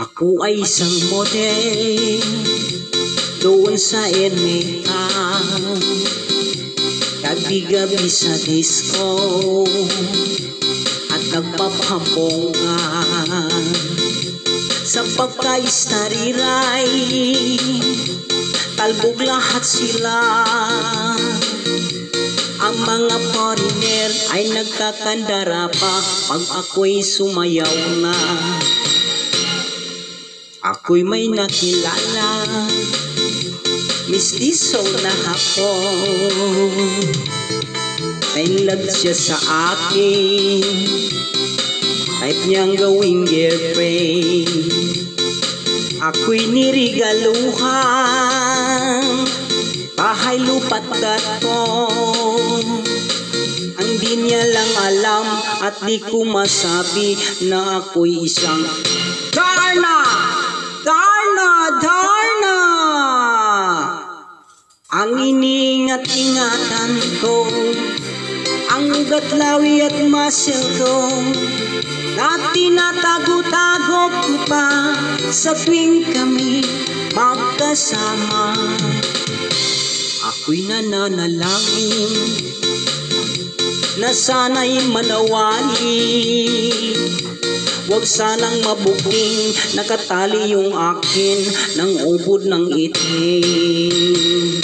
Ako ay isang model doon sa Ermita, gabi-gabi sa disco at nagpapabongga sa pagka-istariray. Talbog lahat sila. Ang mga foreigner ay nagkakandara pa pag ako'y sumayaw na. Ako'y may nakilala, mistiso na hapon. Nainlag siya sa akin, type niyang gawing girlfriend. Ako'y nirigaluhan, bahay lupa't datong. Ang di niya lang alam at di ko masabi na ako'y isang Darna! Ang iniingat-ingatan ko, ang ugat, lawi at muscle ko, na tinatago-tago ko pa sa tuwing kami magkasama. Ako'y nananalangin na sana'y manawali, huwag sanang mabuking nakatali yung akin ng ubod ng itim.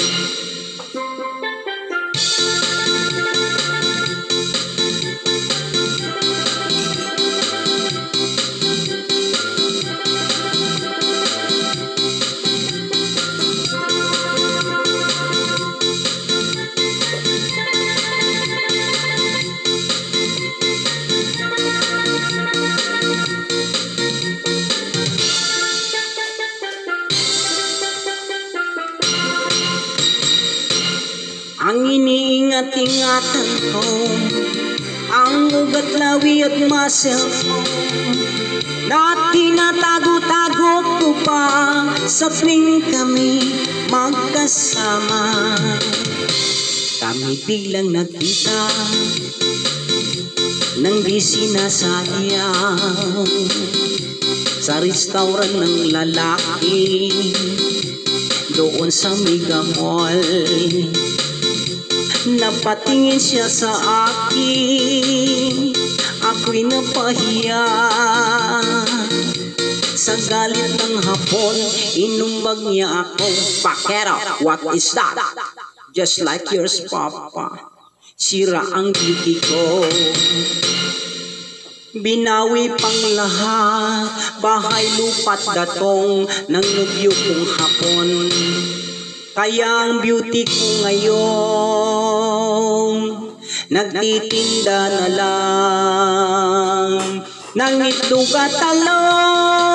Ang iniingat-ingatan ko, ang ugat, lawi at muscle ko, na tinatago-tago ko pa sa tuwing kami magkasama. Kami biglang nagkita nang di sinasayang sa restaurant ng lalaki doon sa Mega Mall. Napatingin siya sa akin, ako'y napahiya. Sa galit ng hapon, inumbag niya ako. Pakero, what is that? Just like yours, Papa. Sira ang beauty ko. Binawi pang lahat, bahay lupa't datong ng nubyo kong hapon. Kaya ang beauty ko ngayon, nagtitinda na lang ng itlog at talong.